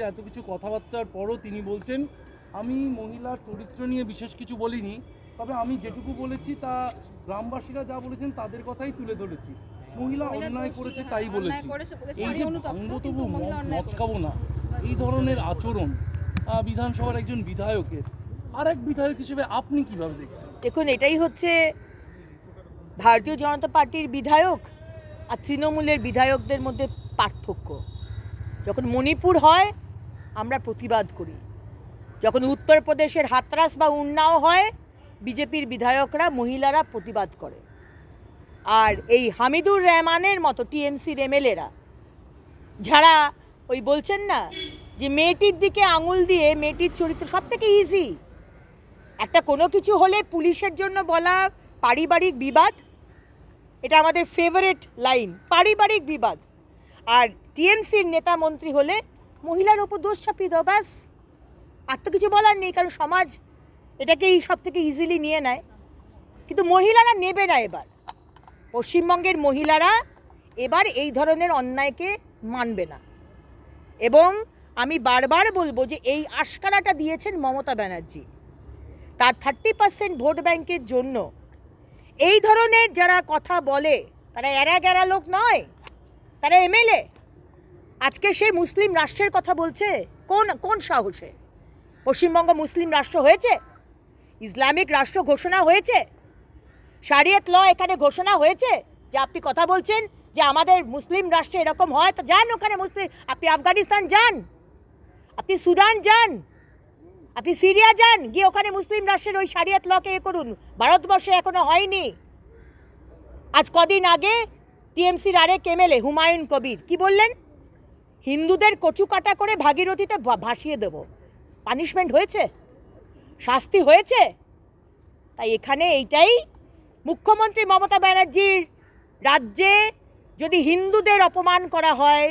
ব্যানার্জির এত কিছু কথাবার্তার পরও তিনি বলছেন আমি মহিলার চরিত্র নিয়ে বিশেষ কিছু বলিনি, তবে আমি যেটুকু বলেছি তা গ্রামবাসীরা যা বলেছেন তাদের কথাই তুলে ধরেছি। মহিলা অন্যায় করেছে তাই বলেছি। এই যে বঙ্গতবু মদ খাবো না এই ধরনের আচরণ বিধানসভার একজন বিধায়কের, আর এক বিধায়ক হিসেবে আপনি কিভাবে দেখছেন? দেখুন, এটাই হচ্ছে ভারতীয় জনতা পার্টির বিধায়ক আর তৃণমূলের বিধায়কদের মধ্যে পার্থক্য। যখন মণিপুর হয় আমরা প্রতিবাদ করি, যখন উত্তরপ্রদেশের হাতরাস বা উন্নাও হয় বিজেপির বিধায়করা মহিলারা প্রতিবাদ করে। আর এই হামিদুর রহমানের মতো টিএমসির এমএলএরা যারা ওই বলছেন না যে মেয়েটির দিকে আঙুল দিয়ে মেয়েটির চরিত্র সব থেকে ইজি, একটা কোনো কিছু হলে পুলিশের জন্য বলা পারিবারিক বিবাদ, এটা আমাদের ফেভারিট লাইন, পারিবারিক বিবাদ। আর টিএমসির নেতা মন্ত্রী হলে মহিলার ওপর দোষ চাপিয়ে দাও, ব্যাস, আর তো কিছু বলার নেই, কারণ সমাজ এটাকেই সব থেকে ইজিলি নিয়ে নেয়। কিন্তু মহিলারা নেবে না, এবার পশ্চিমবঙ্গের মহিলারা এবার এই ধরনের অন্যায়কে মানবে না। এবং আমি বারবার বলবো যে এই আশকারাটা দিয়েছেন মমতা ব্যানার্জি, তার 30% ভোট ব্যাংকের জন্য। এই ধরনের যারা কথা বলে তারা এরা গেরা লোক নয়, তারা এমএলএ। আজকে সে মুসলিম রাষ্ট্রের কথা বলছে কোন সাহসে? পশ্চিমবঙ্গ মুসলিম রাষ্ট্র হয়েছে? ইসলামিক রাষ্ট্র ঘোষণা হয়েছে? শরিয়ত ল এখানে ঘোষণা হয়েছে যে আপনি কথা বলছেন যে আমাদের মুসলিম রাষ্ট্রে এরকম হয়, তো যান ওখানে মুসলিম, আপনি আফগানিস্তান যান, আপনি সুদান যান, আপনি সিরিয়া যান, গিয়ে ওখানে মুসলিম রাষ্ট্রের ওই শরিয়ত লকে করুন। ভারতবর্ষে এখনো হয়নি। আজ কদিন আগে টিএমসির আরেক এমএলএ হুমায়ুন কবির কি বললেন? হিন্দুদের কচু কাটা করে ভাগীরথীতে ভাসিয়ে দেব। পানিশমেন্ট হয়েছে? শাস্তি হয়েছে? তাই এখানে এইটাই, মুখ্যমন্ত্রী মমতা ব্যানার্জির রাজ্যে যদি হিন্দুদের অপমান করা হয়,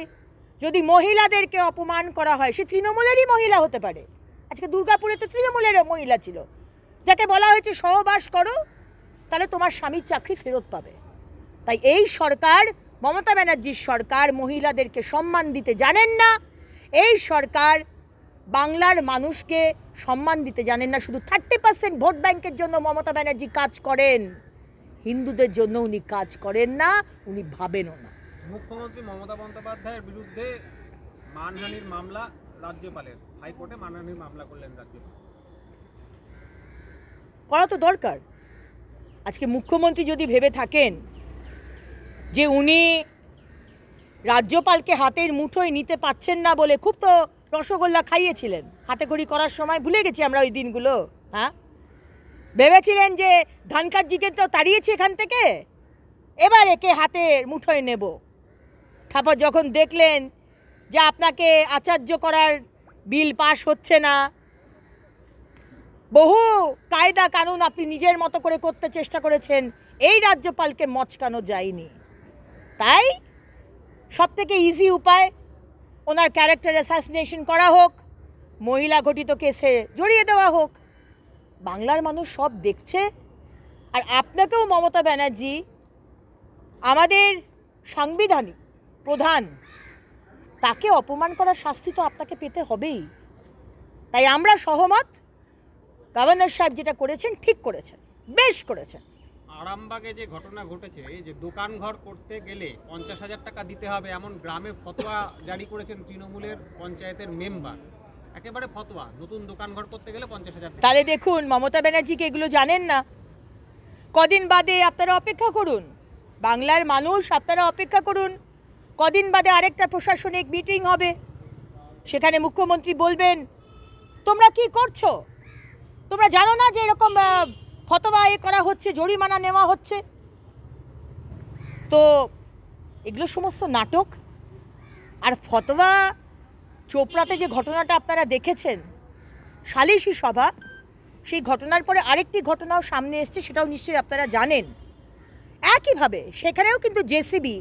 যদি মহিলাদেরকে অপমান করা হয়, সে তৃণমূলেরই মহিলা হতে পারে। আজকে দুর্গাপুরে তো তৃণমূলের মহিলা ছিল, যাকে বলা হয়েছে সহবাস করো তাহলে তোমার স্বামীর চাকরি ফেরত পাবে। তাই এই সরকার, মমতা ব্যানার্জির সরকার, মহিলাদেরকে সম্মান দিতে জানেন না। এই সরকার বাংলার মানুষকে সম্মান দিতে জানেন না। শুধু 30% ভোট ব্যাংকের জন্য মমতা ব্যানার্জি কাজ করেন, হিন্দুদের জন্য উনি কাজ করেন না, উনি ভাবেনও না। মুখ্যমন্ত্রী মমতা বন্দ্যোপাধ্যায়ের বিরুদ্ধে মানহানির মামলা রাজ্যপালের, হাইকোর্টে মানহানির মামলা করলেন রাজ্যপাল। করা তো দরকার। আজকে মুখ্যমন্ত্রী যদি ভেবে থাকেন যে উনি রাজ্যপালকে হাতের মুঠোয় নিতে পারছেন না বলে, খুব তো রসগোল্লা খাইয়েছিলেন হাতে খড়ি করার সময়, ভুলে গেছি আমরা ওই দিনগুলো। হ্যাঁ, ভেবেছিলেন যে ধানকারজিকে তো তাড়িয়েছি এখান থেকে, এবার একে হাতের মুঠোয় নেব। তারপর যখন দেখলেন যে আপনাকে আচার্য করার বিল পাশ হচ্ছে না, বহু কায়দা কানুন আপনি নিজের মতো করে করতে চেষ্টা করেছেন, এই রাজ্যপালকে মচকানো যায়নি। তাই সব থেকে ইজি উপায় ওনার ক্যারেক্টার অ্যাসাসিনেশন করা হোক, মহিলা ঘটিত কেসে জড়িয়ে দেওয়া হোক। বাংলার মানুষ সব দেখছে। আর আপনাকেও মমতা ব্যানার্জি, আমাদের সাংবিধানিক প্রধান, তাকে অপমান করার শাস্তি তো আপনাকে পেতে হবেই। তাই আমরা সহমত, গভর্নর সাহেব যেটা করেছেন ঠিক করেছেন, বেশ করেছেন। আরামবাগে যে ঘটনা ঘটেছে, যে দোকান ঘর করতে গেলে 50,000 টাকা দিতে হবে, এমন গ্রামে ফতোয়া জারি করেছেন তৃণমূলের পঞ্চায়েতের মেম্বার। একেবারে ফতোয়া, নতুন দোকান ঘর করতে গেলে 50,000 টাকা। তাহলে দেখুন, মমতা ব্যানার্জিকে এগুলো জানেন না। কদিন বাদে আপনারা অপেক্ষা করুন, বাংলার মানুষ আপনারা অপেক্ষা করুন। কদিন বাদে আরেকটা প্রশাসনিক মিটিং হবে, সেখানে মুখ্যমন্ত্রী বলবেন তোমরা কি করছো, তোমরা জানো না যে এরকম ফতোয়া করা হচ্ছে, জরিমানা নেওয়া হচ্ছে। তো এগুলো সমস্ত নাটক। আর ফতোয়া চোপড়াতে যে ঘটনাটা আপনারা দেখেছেন, সালিশি সভা, সেই ঘটনার পরে আরেকটি ঘটনাও সামনে এসছে, সেটাও নিশ্চয়ই আপনারা জানেন। একইভাবে সেখানেও কিন্তু জেসিবি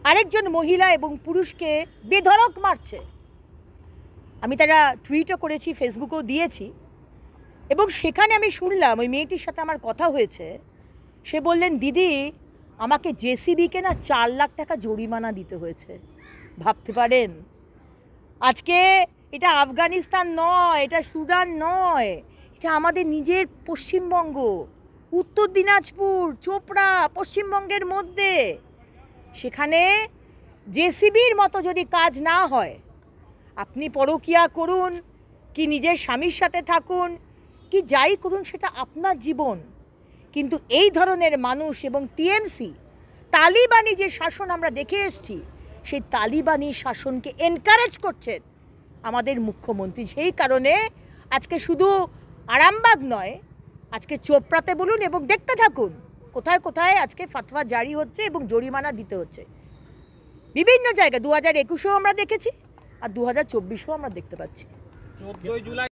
আরেকজন মহিলা এবং পুরুষকে বেধড়ক মারছে। আমি তারা টুইটও করেছি, ফেসবুকেও দিয়েছি। এবং সেখানে আমি শুনলাম, ওই মেয়েটির সাথে আমার কথা হয়েছে, সে বললেন দিদি আমাকে জেসিবিকে না 4 লাখ টাকা জরিমানা দিতে হয়েছে। ভাবতে পারেন, আজকে এটা আফগানিস্তান নয়, এটা সুদান নয়, এটা আমাদের নিজের পশ্চিমবঙ্গ, উত্তর দিনাজপুর, চোপড়া, পশ্চিমবঙ্গের মধ্যে। সেখানে জেসিবির মতো যদি কাজ না হয়, আপনি পরকীয়া করুন কি নিজের স্বামীর সাথে থাকুন কি যাই করুন, সেটা আপনার জীবন। কিন্তু এই ধরনের মানুষ এবং টিএমসি তালিবানি যে শাসন আমরা দেখে এসেছি, সেই তালিবানি শাসনকে এনকারেজ করছেন আমাদের মুখ্যমন্ত্রী। সেই কারণে আজকে শুধু আরামবাগ নয়, আজকে চোপড়াতে বলুন এবং দেখতে থাকুন কোথায় কোথায় আজকে ফতোয়া জারি হচ্ছে এবং জরিমানা দিতে হচ্ছে বিভিন্ন জায়গায়। 2021-এও আমরা দেখেছি আর 2024-এও আমরা দেখতে পাচ্ছি। 14 জুলাই